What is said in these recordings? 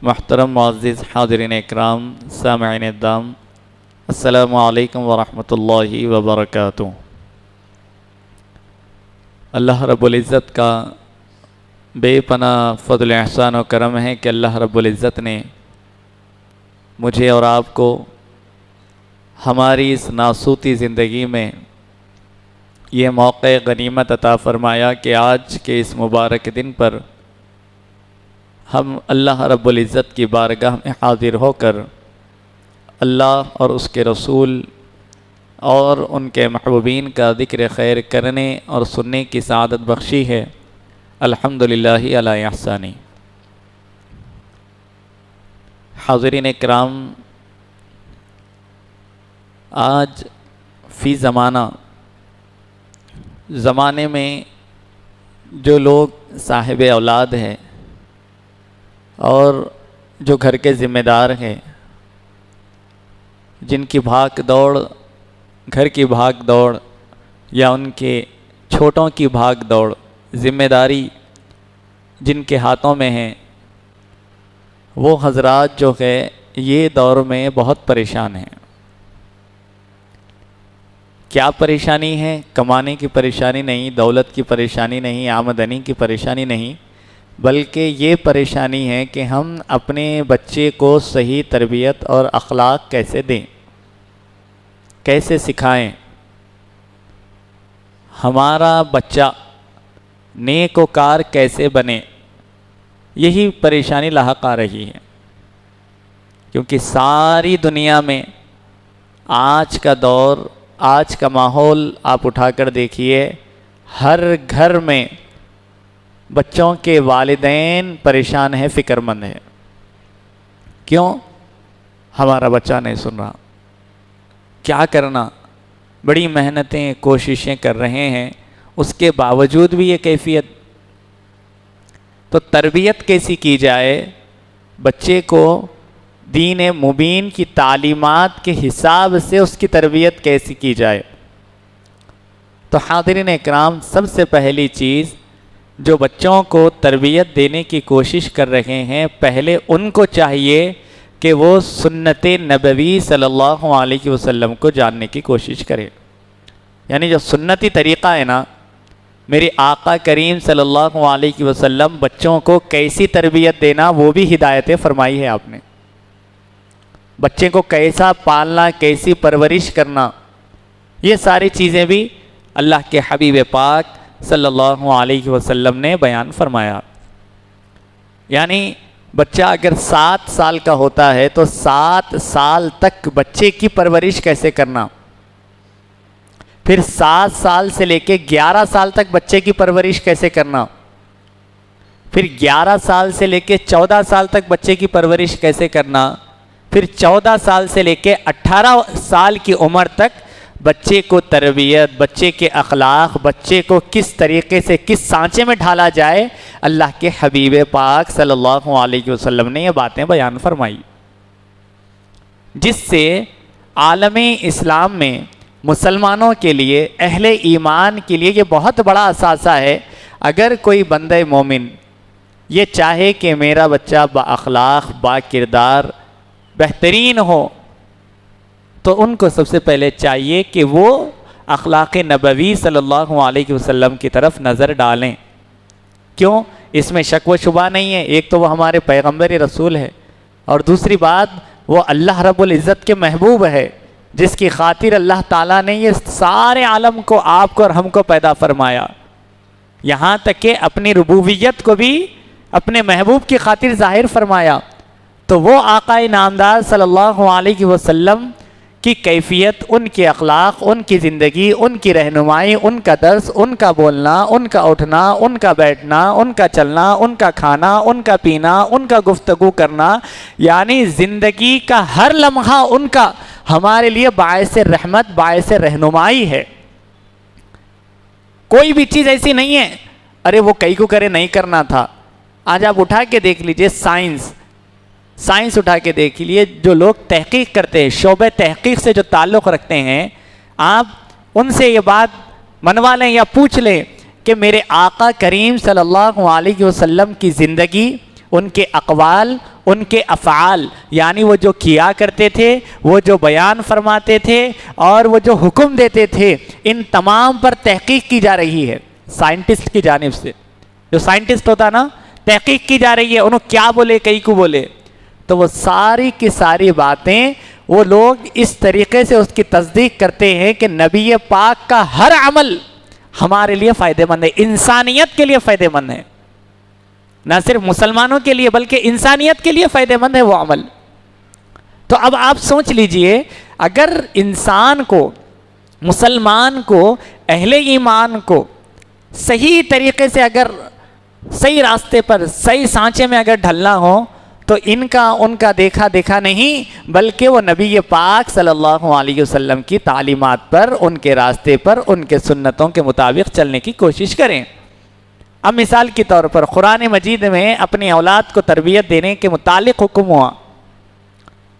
محترم معزز حاضرین اکرام سامعین الدام، السلام علیکم ورحمۃ اللہ وبرکاتہ۔ اللہ رب العزت کا بے پناہ فضل احسان و کرم ہے کہ اللہ رب العزت نے مجھے اور آپ کو ہماری اس ناسوتی زندگی میں یہ موقع غنیمت عطا فرمایا کہ آج کے اس مبارک دن پر ہم اللہ رب العزت کی بارگاہ میں حاضر ہو کر اللہ اور اس کے رسول اور ان کے محبوبین کا ذکر خیر کرنے اور سننے کی سعادت بخشی ہے۔ الحمدللہ علی احسانی۔ حاضرین اکرام، آج فی زمانے میں جو لوگ صاحب اولاد ہیں اور جو گھر کے ذمہ دار ہیں، جن کی بھاگ دوڑ، گھر کی بھاگ دوڑ یا ان کے چھوٹوں کی بھاگ دوڑ، ذمہ داری جن کے ہاتھوں میں ہیں، وہ حضرات جو ہے یہ دور میں بہت پریشان ہیں۔ کیا پریشانی ہے؟ کمانے کی پریشانی نہیں، دولت کی پریشانی نہیں، آمدنی کی پریشانی نہیں، بلکہ یہ پریشانی ہے کہ ہم اپنے بچے کو صحیح تربیت اور اخلاق کیسے دیں، کیسے سکھائیں، ہمارا بچہ نیک و کار کیسے بنے، یہی پریشانی لاحق آ رہی ہے۔ کیونکہ ساری دنیا میں آج کا دور، آج کا ماحول آپ اٹھا کر دیکھیے، ہر گھر میں بچوں کے والدین پریشان ہیں، فکر مند ہیں۔ کیوں؟ ہمارا بچہ نہیں سن رہا۔ کیا کرنا؟ بڑی محنتیں، کوششیں کر رہے ہیں، اس کے باوجود بھی یہ کیفیت۔ تو تربیت کیسی کی جائے؟ بچے کو دین مبین کی تعلیمات کے حساب سے اس کی تربیت کیسی کی جائے؟ تو حاضرین اکرام، سب سے پہلی چیز جو بچوں کو تربیت دینے کی کوشش کر رہے ہیں، پہلے ان کو چاہیے کہ وہ سنت نبوی صلی اللہ علیہ وسلم کو جاننے کی کوشش کرے۔ یعنی جو سنتی طریقہ ہے نا، میرے آقا کریم صلی اللہ علیہ وسلم بچوں کو کیسی تربیت دینا وہ بھی ہدایتیں فرمائی ہے آپ نے۔ بچے کو کیسا پالنا، کیسی پرورش کرنا، یہ ساری چیزیں بھی اللہ کے حبیب پاک صلی اللہ علیہ وسلم نے بیان فرمایا۔ یعنی بچہ اگر 7 سال کا ہوتا ہے تو 7 سال تک بچے کی پرورش کیسے کرنا، پھر 7 سال سے لے کے 11 سال تک بچے کی پرورش کیسے کرنا، پھر 11 سال سے لے کے 14 سال تک بچے کی پرورش کیسے کرنا، پھر 14 سال سے لے کے 18 سال کی عمر تک بچے کو تربیت، بچے کے اخلاق، بچے کو کس طریقے سے کس سانچے میں ڈھالا جائے، اللہ کے حبیب پاک صلی اللہ علیہ وسلم نے یہ باتیں بیان فرمائی، جس سے عالم اسلام میں مسلمانوں کے لیے، اہل ایمان کے لیے یہ بہت بڑا اثاثہ ہے۔ اگر کوئی بندہ مومن یہ چاہے کہ میرا بچہ با اخلاق، با کردار بہترین ہو، تو ان کو سب سے پہلے چاہیے کہ وہ اخلاق نبوی صلی اللہ علیہ وسلم کی طرف نظر ڈالیں۔ کیوں؟ اس میں شک و شبہ نہیں ہے، ایک تو وہ ہمارے پیغمبر رسول ہے، اور دوسری بات وہ اللہ رب العزت کے محبوب ہے، جس کی خاطر اللہ تعالیٰ نے یہ سارے عالم کو، آپ کو اور ہم کو پیدا فرمایا، یہاں تک کہ اپنی ربوبیت کو بھی اپنے محبوب کی خاطر ظاہر فرمایا۔ تو وہ آقا نامدار صلی اللہ علیہ وسلم کی کیفیت، ان کے اخلاق، ان کی زندگی، ان کی رہنمائی، ان کا درس، ان کا بولنا، ان کا اٹھنا، ان کا بیٹھنا، ان کا چلنا، ان کا کھانا، ان کا پینا، ان کا گفتگو کرنا، یعنی زندگی کا ہر لمحہ ان کا ہمارے لیے باعث رحمت، باعث رہنمائی ہے۔ کوئی بھی چیز ایسی نہیں ہے ارے وہ کئی کو کرے نہیں کرنا تھا۔ آج آپ اٹھا کے دیکھ لیجئے، سائنس اٹھا کے دیکھ لیے، جو لوگ تحقیق کرتے ہیں، شعبہ تحقیق سے جو تعلق رکھتے ہیں، آپ ان سے یہ بات منوا لیں یا پوچھ لیں کہ میرے آقا کریم صلی اللہ علیہ وسلم کی زندگی، ان کے اقوال، ان کے افعال یعنی وہ جو کیا کرتے تھے، وہ جو بیان فرماتے تھے اور وہ جو حکم دیتے تھے، ان تمام پر تحقیق کی جا رہی ہے سائنٹسٹ کی جانب سے۔ جو سائنٹسٹ ہوتا نا، تحقیق کی جا رہی ہے انہوں کیا بولے کئی کو بولے، تو وہ ساری کی ساری باتیں وہ لوگ اس طریقے سے اس کی تصدیق کرتے ہیں کہ نبی پاک کا ہر عمل ہمارے لیے فائدہ مند ہے، انسانیت کے لیے فائدہ مند ہے، نہ صرف مسلمانوں کے لیے بلکہ انسانیت کے لیے فائدہ مند ہے وہ عمل۔ تو اب آپ سوچ لیجئے، اگر انسان کو، مسلمان کو، اہل ایمان کو صحیح طریقے سے اگر صحیح راستے پر صحیح سانچے میں اگر ڈھلنا ہو تو ان کا دیکھا دیکھا نہیں، بلکہ وہ نبی پاک صلی اللہ علیہ وسلم کی تعلیمات پر، ان کے راستے پر، ان کے سنتوں کے مطابق چلنے کی کوشش کریں۔ اب مثال کے طور پر قرآن مجید میں اپنی اولاد کو تربیت دینے کے متعلق حکم ہوا۔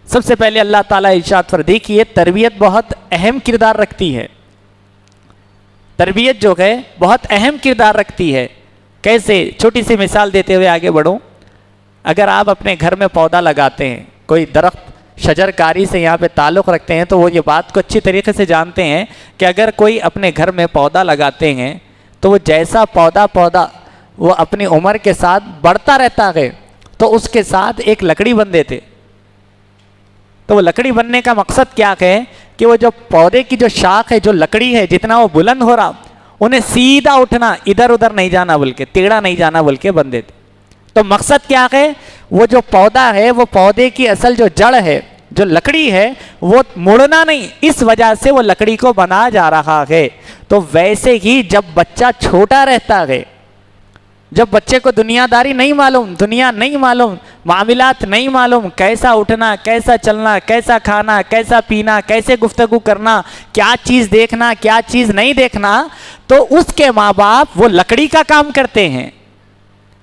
سب سے پہلے اللہ تعالیٰ ارشاد فرماتے کہ یہ تربیت بہت اہم کردار رکھتی ہے، تربیت جو ہے بہت اہم کردار رکھتی ہے۔ کیسے؟ چھوٹی سی مثال دیتے ہوئے آگے بڑھوں۔ اگر آپ اپنے گھر میں پودا لگاتے ہیں، کوئی درخت شجر کاری سے یہاں پہ تعلق رکھتے ہیں تو وہ یہ بات کو اچھی طریقے سے جانتے ہیں کہ اگر کوئی اپنے گھر میں پودا لگاتے ہیں تو وہ جیسا پودا وہ اپنی عمر کے ساتھ بڑھتا رہتا ہے تو اس کے ساتھ ایک لکڑی بن دیتے۔ تو وہ لکڑی بننے کا مقصد کیا ہے کہ وہ جو پودے کی جو شاخ ہے، جو لکڑی ہے، جتنا وہ بلند ہو رہا انہیں سیدھا اٹھنا، ادھر ادھر نہیں جانا بلکہ ٹیڑھا نہیں جانا بلکہ بن دیتے۔ تو مقصد کیا ہے؟ وہ جو پودا ہے، وہ پودے کی اصل جو جڑ ہے، جو لکڑی ہے، وہ مڑنا نہیں، اس وجہ سے وہ لکڑی کو بنا جا رہا ہے۔ تو ویسے ہی جب بچہ چھوٹا رہتا ہے، جب بچے کو دنیا داری نہیں معلوم، دنیا نہیں معلوم، معاملات نہیں معلوم، کیسا اٹھنا، کیسا چلنا، کیسا کھانا، کیسا پینا، کیسے گفتگو کرنا، کیا چیز دیکھنا، کیا چیز نہیں دیکھنا، تو اس کے ماں باپ وہ لکڑی کا کام کرتے ہیں۔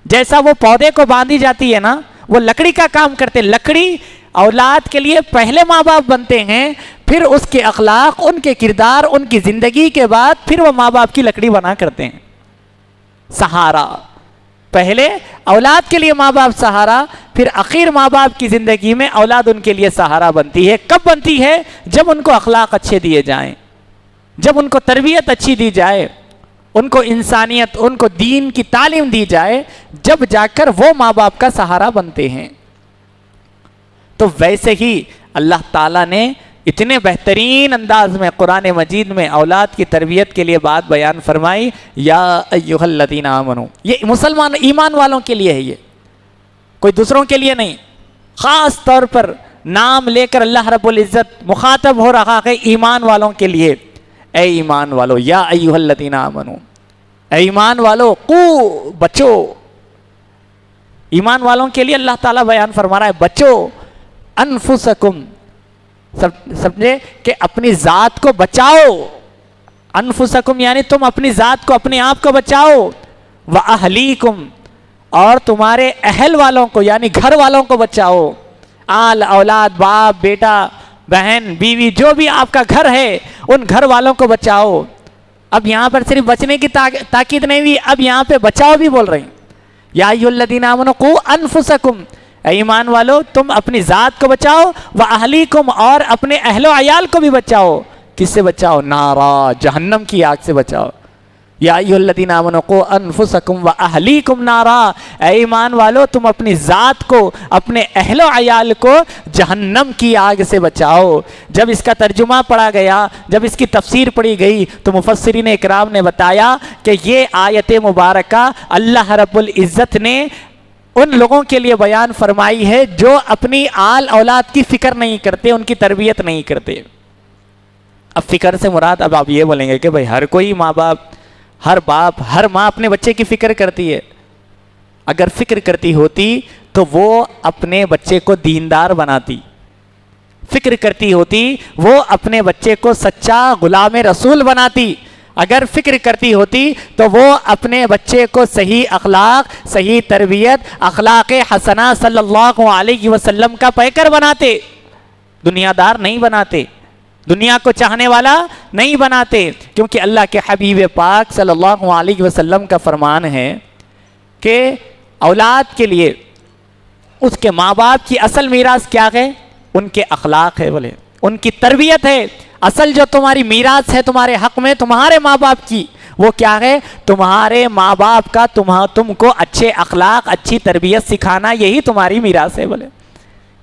جیسا وہ پودے کو باندھی جاتی ہے نا، وہ لکڑی کا کام کرتے ہیں۔ لکڑی اولاد کے لیے پہلے ماں باپ بنتے ہیں، پھر اس کے اخلاق، ان کے کردار، ان کی زندگی کے بعد پھر وہ ماں باپ کی لکڑی بنا کرتے ہیں۔ سہارا پہلے اولاد کے لیے ماں باپ سہارا، پھر آخر ماں باپ کی زندگی میں اولاد ان کے لیے سہارا بنتی ہے۔ کب بنتی ہے؟ جب ان کو اخلاق اچھے دیے جائیں، جب ان کو تربیت اچھی دی جائے، ان کو انسانیت، ان کو دین کی تعلیم دی جائے، جب جا کر وہ ماں باپ کا سہارا بنتے ہیں۔ تو ویسے ہی اللہ تعالیٰ نے اتنے بہترین انداز میں قرآن مجید میں اولاد کی تربیت کے لیے بات بیان فرمائی، یا ایھا الذین آمنوا، یہ مسلمان ایمان والوں کے لیے ہے، یہ کوئی دوسروں کے لیے نہیں۔ خاص طور پر نام لے کر اللہ رب العزت مخاطب ہو رہا ہے ایمان والوں کے لیے۔ اے ایمان والو، یا ایھا الذین آمنوا، اے ایمان والو، قو، بچو۔ ایمان والوں کے لیے اللہ تعالیٰ بیان فرما رہا ہے بچو، انفسکم، سمجھے کہ اپنی ذات کو بچاؤ۔ انفسکم یعنی تم اپنی ذات کو، اپنے آپ کو بچاؤ۔ واہلیکم، اور تمہارے اہل والوں کو یعنی گھر والوں کو بچاؤ۔ آل، اولاد، باپ، بیٹا، بہن، بیوی، جو بھی آپ کا گھر ہے ان گھر والوں کو بچاؤ۔ اب یہاں پر صرف بچنے کی تاکید نہیں ہوئی، اب یہاں پہ بچاؤ بھی بول رہے ہیں۔ یا ایھا الذین آمنوا قوا انفسکم، اے ایمان والو تم اپنی ذات کو بچاؤ، واہلیکم، اور اپنے اہل و عیال کو بھی بچاؤ۔ کس سے بچاؤ؟ نارا، جہنم کی آگ سے بچاؤ۔ یا ایھا الذین آمنوا قوا انفسکم واہلیکم نارا، اے ایمان والو تم اپنی ذات کو، اپنے اہل و عیال کو جہنم کی آگ سے بچاؤ۔ جب اس کا ترجمہ پڑھا گیا، جب اس کی تفسیر پڑھی گئی تو مفسرین اکرام نے بتایا کہ یہ آیت مبارکہ اللہ رب العزت نے ان لوگوں کے لیے بیان فرمائی ہے جو اپنی آل اولاد کی فکر نہیں کرتے، ان کی تربیت نہیں کرتے۔ اب فکر سے مراد اب آپ یہ بولیں گے کہ بھائی ہر کوئی ماں باپ، ہر باپ، ہر ماں اپنے بچے کی فکر کرتی ہے۔ اگر فکر کرتی ہوتی تو وہ اپنے بچے کو دیندار بناتی، فکر کرتی ہوتی وہ اپنے بچے کو سچا غلام رسول بناتی، اگر فکر کرتی ہوتی تو وہ اپنے بچے کو صحیح اخلاق، صحیح تربیت، اخلاق حسنہ صلی اللہ علیہ وسلم کا پیکر بناتے، دنیا دار نہیں بناتے، دنیا کو چاہنے والا نہیں بناتے۔ کیونکہ اللہ کے حبیب پاک صلی اللہ علیہ وسلم کا فرمان ہے کہ اولاد کے لیے اس کے ماں باپ کی اصل میراث کیا ہے؟ ان کے اخلاق ہے بولے، ان کی تربیت ہے۔ اصل جو تمہاری میراث ہے تمہارے حق میں تمہارے ماں باپ کی، وہ کیا ہے؟ تمہارے ماں باپ کا تم کو اچھے اخلاق، اچھی تربیت سکھانا، یہی تمہاری میراث ہے بولے۔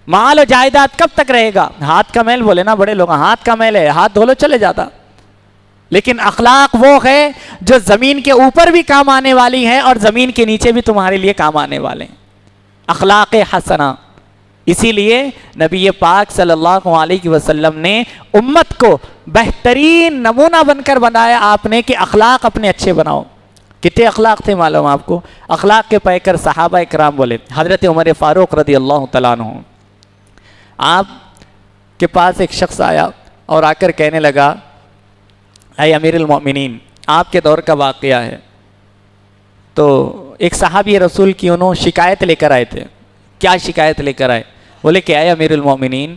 مال و جائیداد کب تک رہے گا؟ ہاتھ کا میل بولے نا بڑے لوگ، ہاتھ کا میل ہے، ہاتھ دھو لو چلے جاتا، لیکن اخلاق وہ ہے جو زمین کے اوپر بھی کام آنے والی ہے اور زمین کے نیچے بھی تمہارے لیے کام آنے والے ہیں، اخلاق حسنہ۔ اسی لیے نبی پاک صلی اللہ علیہ وسلم نے امت کو بہترین نمونہ بن کر بنایا آپ نے کہ اخلاق اپنے اچھے بناؤ۔ کتنے اخلاق تھے معلوم آپ کو؟ اخلاق کے پیکر صحابہ اکرام بولے، حضرت عمر فاروق رضی اللہ تعالیٰ عنہ، آپ کے پاس ایک شخص آیا اور آ کر کہنے لگا، اے امیر المؤمنین، آپ کے دور کا واقعہ ہے۔ تو ایک صحابی رسول کی انہوں شکایت لے کر آئے تھے۔ کیا شکایت لے کر آئے؟ بولے کہ اے امیر المؤمنین،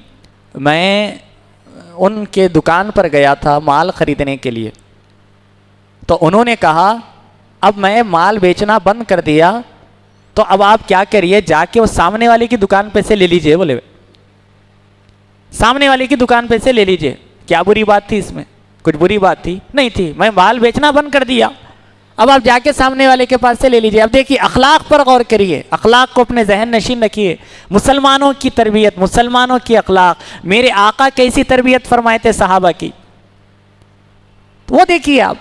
میں ان کے دکان پر گیا تھا مال خریدنے کے لیے، تو انہوں نے کہا اب میں مال بیچنا بند کر دیا، تو اب آپ کیا کریے، جا کے وہ سامنے والے کی دکان پہ سے لے لیجئے۔ بولے سامنے والے کی دکان پہ سے لے لیجئے۔ کیا بری بات تھی اس میں؟ کچھ بری بات تھی؟ نہیں تھی، میں مال بیچنا بند کر دیا، اب آپ جا کے سامنے والے کے پاس سے لے لیجئے۔ اب دیکھیے اخلاق پر غور کریے، اخلاق کو اپنے ذہن نشین رکھیے۔ مسلمانوں کی تربیت، مسلمانوں کی اخلاق، میرے آقا کیسی تربیت فرمائے تھے صحابہ کی، تو وہ دیکھیے آپ،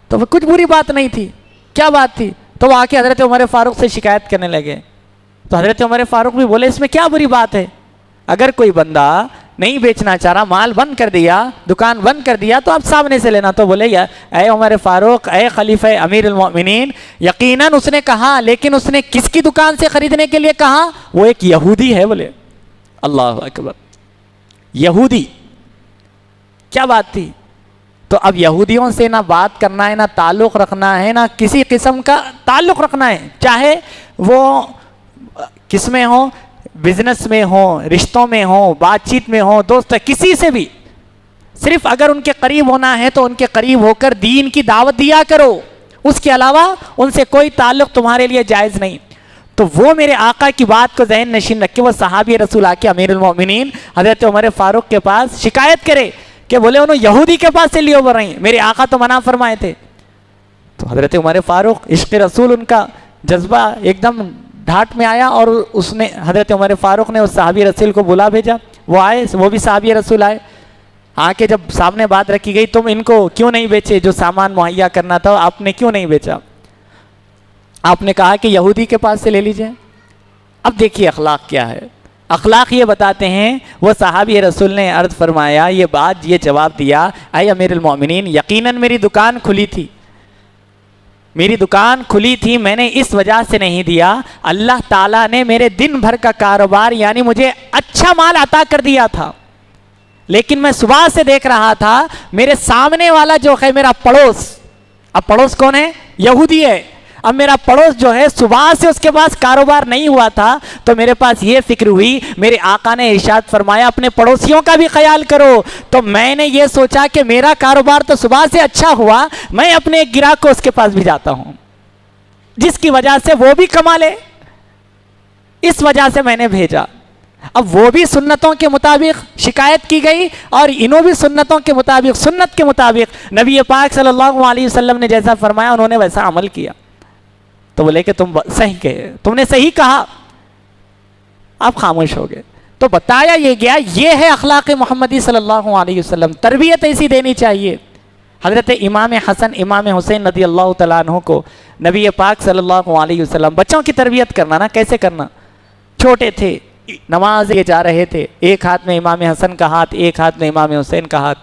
تو وہ کچھ بری بات نہیں تھی۔ کیا بات تھی؟ تو وہ آ کے حضرت عمر فاروق سے شکایت کرنے لگے، تو حضرت عمر فاروق بھی بولے اس میں کیا بری بات ہے؟ اگر کوئی بندہ نہیں بیچنا چاہ رہا، مال بند کر دیا، دکان بند کر دیا، تو آپ سامنے سے لینا۔ تو بولے اے عمر فاروق، اے خلیفہ امیر المؤمنین، یقیناً اس نے کہا، لیکن اس نے کس کی دکان سے خریدنے کے لیے کہا؟ وہ ایک یہودی ہے۔ بولے اللہ اکبر، یہودی! کیا بات تھی؟ تو اب یہودیوں سے نہ بات کرنا ہے، نہ تعلق رکھنا ہے، نہ کسی قسم کا تعلق رکھنا ہے، چاہے وہ کس میں ہو، بزنس میں ہو، رشتوں میں ہو، بات چیت میں ہو، دوست، کسی سے بھی صرف اگر ان کے قریب ہونا ہے تو ان کے قریب ہو کر دین کی دعوت دیا کرو، اس کے علاوہ ان سے کوئی تعلق تمہارے لیے جائز نہیں۔ تو وہ میرے آقا کی بات کو ذہن نشین رکھ کے وہ صحابی رسول آ کے امیر المؤمنین حضرت عمر فاروق کے پاس شکایت کرے کہ بولے انہوں یہودی کے پاس سے لیے ہو رہی ہیں، میرے آقا تو منع فرمائے تھے۔ تو حضرت عمر فاروق، عشق رسول ان کا جذبہ ایک دم ڈھاٹ میں آیا، اور اس نے حضرت عمر فاروق نے اس صحابی رسول کو بلا بھیجا۔ وہ آئے، وہ بھی صحابی رسول آئے، آ کے جب سامنے بات رکھی گئی، تم ان کو کیوں نہیں بیچے؟ جو سامان مہیا کرنا تھا آپ نے کیوں نہیں بیچا؟ آپ نے کہا کہ یہودی کے پاس سے لے لیجئے۔ اب دیکھیے اخلاق کیا ہے، اخلاق یہ بتاتے ہیں۔ وہ صحابی رسول نے عرض فرمایا، یہ بات، یہ جواب دیا، اے امیر المؤمنین، یقیناً میری دکان کھلی تھی، میری دکان کھلی تھی، میں نے اس وجہ سے نہیں دیا، اللہ تعالیٰ نے میرے دن بھر کا کاروبار یعنی مجھے اچھا مال عطا کر دیا تھا، لیکن میں صبح سے دیکھ رہا تھا میرے سامنے والا جو ہے میرا پڑوس، اب پڑوس کون ہے؟ یہودی ہے۔ اب میرا پڑوس جو ہے صبح سے اس کے پاس کاروبار نہیں ہوا تھا، تو میرے پاس یہ فکر ہوئی، میرے آقا نے ارشاد فرمایا اپنے پڑوسیوں کا بھی خیال کرو، تو میں نے یہ سوچا کہ میرا کاروبار تو صبح سے اچھا ہوا، میں اپنے ایک گراہک کو اس کے پاس بھی جاتا ہوں جس کی وجہ سے وہ بھی کما لے، اس وجہ سے میں نے بھیجا۔ اب وہ بھی سنتوں کے مطابق شکایت کی گئی، اور انہوں بھی سنتوں کے مطابق، سنت کے مطابق نبی پاک صلی اللہ علیہ وسلم نے جیسا فرمایا انہوں نے ویسا عمل کیا۔ تو بولے کہ تم صحیح کہے، تم نے صحیح کہا، آپ خاموش ہو گئے۔ تو بتایا یہ گیا، یہ ہے اخلاق محمدی صلی اللہ علیہ وسلم، تربیت ایسی دینی چاہیے۔ حضرت امام حسن، امام حسین رضی اللہ تعالیٰ عنہ کو نبی پاک صلی اللہ علیہ وسلم، بچوں کی تربیت کرنا نا کیسے کرنا، چھوٹے تھے، نماز یہ جا رہے تھے، ایک ہاتھ میں امام حسن کا ہاتھ، ایک ہاتھ میں امام حسین کا ہاتھ،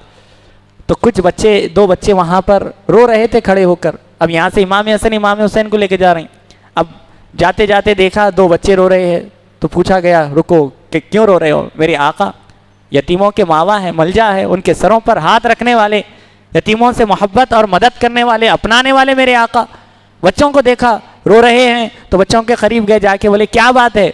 تو کچھ بچے، دو بچے وہاں پر رو رہے تھے کھڑے ہو کر۔ اب یہاں سے امام حسن امام حسین کو لے کے جا رہے ہیں، اب جاتے جاتے دیکھا دو بچے رو رہے ہیں، تو پوچھا گیا رکو کہ کیوں رو رہے ہو؟ میرے آقا یتیموں کے ماوا ہیں، ملجا ہے، ان کے سروں پر ہاتھ رکھنے والے، یتیموں سے محبت اور مدد کرنے والے، اپنانے والے میرے آقا۔ بچوں کو دیکھا رو رہے ہیں، تو بچوں کے قریب گئے، جا کے بولے کیا بات ہے؟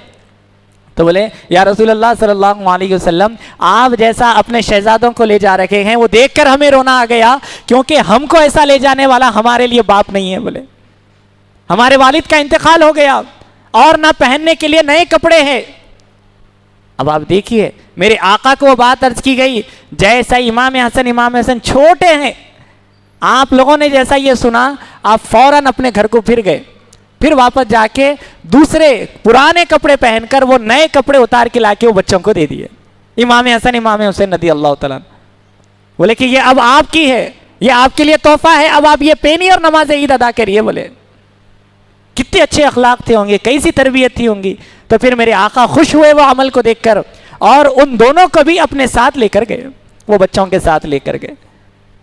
تو بولے یا رسول اللہ صلی اللہ علیہ وسلم، آپ جیسا اپنے شہزادوں کو لے جا رکھے ہیں، وہ دیکھ کر ہمیں رونا آ گیا، کیونکہ ہم کو ایسا لے جانے والا ہمارے لیے باپ نہیں ہے۔ بولے ہمارے والد کا انتقال ہو گیا، اور نہ پہننے کے لیے نئے کپڑے ہیں، اب آپ دیکھیے میرے آقا کو وہ بات عرض کی گئی جیسا امام حسن چھوٹے ہیں، آپ لوگوں نے جیسا یہ سنا آپ فوراً اپنے گھر کو پھر گئے، پھر واپس جا کے دوسرے پرانے کپڑے پہن کر وہ نئے کپڑے اتار کے لا کے وہ بچوں کو دے دیے، امام حسن امام حسین رضی اللہ تعالیٰ۔ بولے کہ یہ اب آپ کی ہے، یہ آپ کے لیے تحفہ ہے، اب آپ یہ پہنیے اور نماز عید ادا کریے۔ بولے کتنے اچھے اخلاق تھے ہوں گے، کیسی تربیت تھی ہوں گی۔ تو پھر میرے آقا خوش ہوئے وہ عمل کو دیکھ کر، اور ان دونوں کو بھی اپنے ساتھ لے کر گئے، وہ بچوں کے ساتھ لے کر گئے۔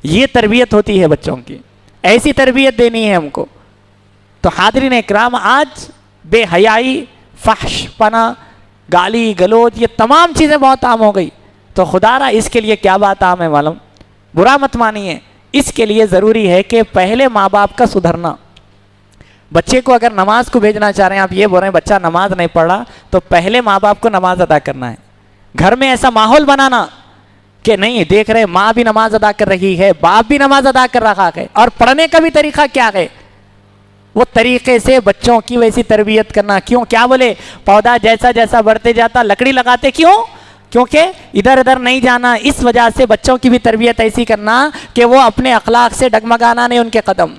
یہ تربیت ہوتی ہے بچوں کی، ایسی تربیت دینی ہے ہم کو۔ تو حاضرین اکرام، آج بے حیائی، فحش پنا، گالی گلوچ، یہ تمام چیزیں بہت عام ہو گئی۔ تو خدا را اس کے لیے کیا بات عام ہے معلوم؟ برا مت مانیے، اس کے لیے ضروری ہے کہ پہلے ماں باپ کا سدھرنا۔ بچے کو اگر نماز کو بھیجنا چاہ رہے ہیں، آپ یہ بول رہے ہیں بچہ نماز نہیں پڑھ رہا، تو پہلے ماں باپ کو نماز ادا کرنا ہے۔ گھر میں ایسا ماحول بنانا کہ نہیں دیکھ رہے ماں بھی نماز ادا کر رہی ہے، باپ بھی نماز ادا کر رہا ہے، اور پڑھنے کا بھی طریقہ کیا ہے، وہ طریقے سے بچوں کی ویسی تربیت کرنا۔ کیوں؟ کیا بولے؟ پودا جیسا جیسا بڑھتے جاتا لکڑی لگاتے، کیوں؟ کیونکہ ادھر ادھر نہیں جانا۔ اس وجہ سے بچوں کی بھی تربیت ایسی کرنا کہ وہ اپنے اخلاق سے ڈگمگانا نہیں ان کے قدم۔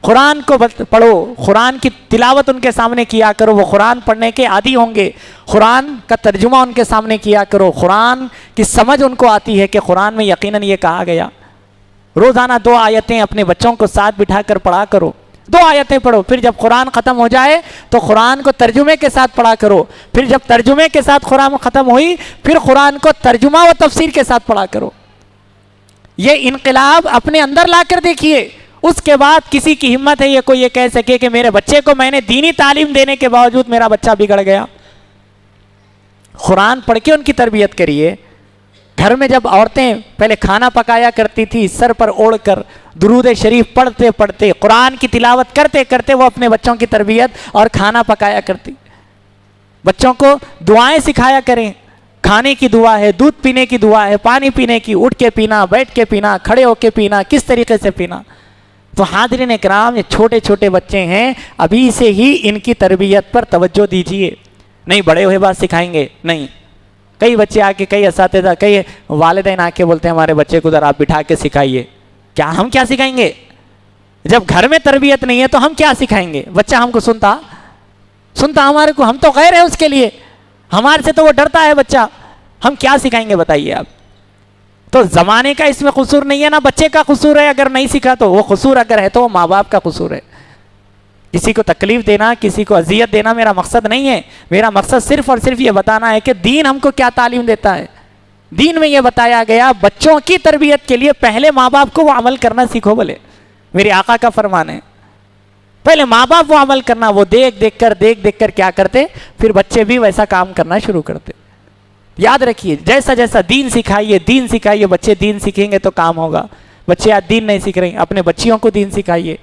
قرآن کو پڑھو، قرآن کی تلاوت ان کے سامنے کیا کرو، وہ قرآن پڑھنے کے عادی ہوں گے۔ قرآن کا ترجمہ ان کے سامنے کیا کرو، قرآن کی سمجھ ان کو آتی ہے کہ قرآن میں یقیناً یہ کہا گیا۔ روزانہ 2 آیتیں اپنے بچوں کو ساتھ بٹھا کر پڑھا کرو، 2 آیتیں پڑھو، پھر جب قرآن ختم ہو جائے تو قرآن کو ترجمے کے ساتھ پڑھا کرو، پھر جب ترجمے کے ساتھ قرآن ختم ہوئی پھر قرآن کو ترجمہ و تفسیر کے ساتھ پڑھا کرو۔ یہ انقلاب اپنے اندر لا کر دیکھیے، اس کے بعد کسی کی ہمت ہے یہ کوئی یہ کہہ سکے کہ میرے بچے کو میں نے دینی تعلیم دینے کے باوجود میرا بچہ بگڑ گیا؟ قرآن پڑھ کے ان کی تربیت کریے۔ گھر میں جب عورتیں پہلے کھانا پکایا کرتی تھی سر پر اوڑھ کر، درود شریف پڑھتے پڑھتے، قرآن کی تلاوت کرتے کرتے وہ اپنے بچوں کی تربیت اور کھانا پکایا کرتی۔ بچوں کو دعائیں سکھایا کریں، کھانے کی دعا ہے، دودھ پینے کی دعا ہے، پانی پینے کی، اٹھ کے پینا، بیٹھ کے پینا، کھڑے ہو کے پینا، کس طریقے سے پینا۔ تو حاضرین اکرام، یہ چھوٹے چھوٹے بچے ہیں، ابھی سے ہی ان کی تربیت پر توجہ دیجیے۔ نہیں بڑے ہوئے بات سکھائیں گے، نہیں۔ کئی بچے آ کے، کئی اساتذہ، کئی والدین آ کے بولتے ہیں ہمارے بچے کو ذرا آپ بٹھا کے سکھائیے۔ کیا ہم کیا سکھائیں گے؟ جب گھر میں تربیت نہیں ہے تو ہم کیا سکھائیں گے؟ بچہ ہم کو سنتا ہمارے کو، ہم تو غیر ہے اس کے لیے، ہمارے سے تو وہ ڈرتا ہے بچہ، ہم کیا سکھائیں گے بتائیے آپ؟ تو زمانے کا اس میں قصور نہیں ہے، نا بچے کا قصور ہے اگر نہیں سیکھا تو، وہ قصور اگر ہے تو وہ ماں باپ کا قصور ہے۔ کسی کو تکلیف دینا، کسی کو اذیت دینا میرا مقصد نہیں ہے، میرا مقصد صرف اور صرف یہ بتانا ہے کہ دین ہم کو کیا تعلیم دیتا ہے۔ دین میں یہ بتایا گیا بچوں کی تربیت کے لیے پہلے ماں باپ کو وہ عمل کرنا سیکھو۔ بولے میرے آقا کا فرمان ہے، پہلے ماں باپ وہ عمل کرنا، وہ دیکھ دیکھ کر کیا کرتے، پھر بچے بھی ویسا کام کرنا شروع کرتے۔ یاد رکھیے، جیسا جیسا دین سکھائیے، بچے دین سیکھیں گے تو کام ہوگا۔ بچے آج دین نہیں سیکھ رہے ہیں، اپنے بچیوں کو دین سکھائیے۔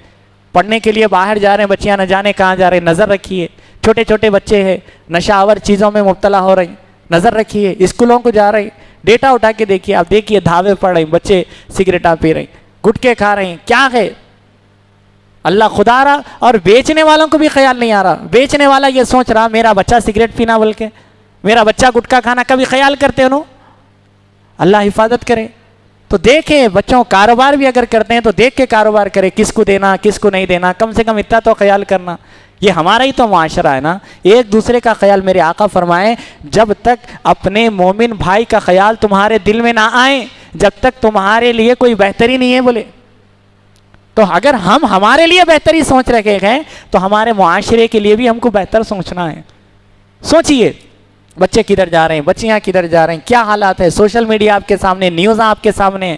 پڑھنے کے لیے باہر جا رہے ہیں بچیاں، نہ جانے کہاں جا رہے ہیں، نظر رکھیے۔ چھوٹے چھوٹے بچے ہیں، نشہ آور چیزوں میں مبتلا ہو رہے ہیں، نظر رکھیے۔ اسکولوں کو جا رہے ہیں، ڈیٹا اٹھا کے دیکھیے، آپ دیکھیے دھاوے پڑھ رہے ہیں بچے، سگریٹاں پی رہے ہیں، گٹکے کھا رہے ہیں، کیا ہے؟ اللہ خدا رہا، اور بیچنے والوں کو بھی خیال نہیں آ رہا۔ بیچنے والا یہ سوچ رہا میرا بچہ سگریٹ پینا بول کے، میرا بچہ گٹکا کھانا، کبھی خیال کرتے انہوں؟ اللہ حفاظت کرے۔ تو دیکھیں بچوں، کاروبار بھی اگر کرتے ہیں تو دیکھ کے کاروبار کرے، کس کو دینا کس کو نہیں دینا، کم سے کم اتنا تو خیال کرنا۔ یہ ہمارا ہی تو معاشرہ ہے نا، ایک دوسرے کا خیال۔ میرے آقا فرمائے جب تک اپنے مومن بھائی کا خیال تمہارے دل میں نہ آئے، جب تک تمہارے لیے کوئی بہتری نہیں ہے۔ بولے تو اگر ہم ہمارے لیے بہتری سوچ رکھے ہیں تو ہمارے معاشرے کے لیے بھی ہم کو بہتر سوچنا ہے۔ سوچئے بچے کدھر جا رہے ہیں، بچیاں کدھر جا رہے ہیں، کیا حالات ہے، سوشل میڈیا آپ کے سامنے، نیوز آپ کے سامنے،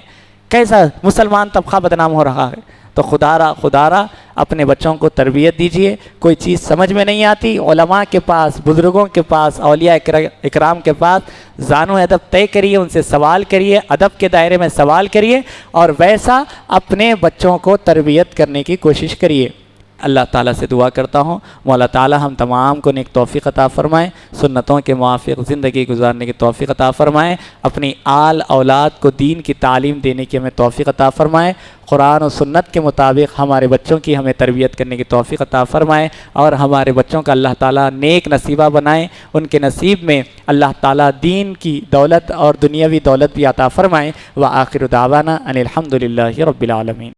کیسا مسلمان طبقہ بدنام ہو رہا ہے۔ تو خدا را اپنے بچوں کو تربیت دیجئے۔ کوئی چیز سمجھ میں نہیں آتی، علماء کے پاس، بزرگوں کے پاس، اولیاء اکرام کے پاس زانو ادب طے کریے، ان سے سوال کریے، ادب کے دائرے میں سوال کریے، اور ویسا اپنے بچوں کو تربیت کرنے کی کوشش کریے۔ اللہ تعالیٰ سے دعا کرتا ہوں مولا تعالیٰ ہم تمام کو نیک توفیق عطا فرمائیں، سنتوں کے موافق زندگی گزارنے کی توفیق عطا فرمائیں، اپنی آل اولاد کو دین کی تعلیم دینے کی ہمیں توفیق عطا فرمائیں، قرآن و سنت کے مطابق ہمارے بچوں کی ہمیں تربیت کرنے کی توفیق عطا فرمائیں، اور ہمارے بچوں کا اللہ تعالیٰ نیک نصیبہ بنائیں، ان کے نصیب میں اللہ تعالیٰ دین کی دولت اور دنیاوی دولت بھی عطا فرمائیں۔ وآخر دعوانا ان الحمد للہ رب العالمین۔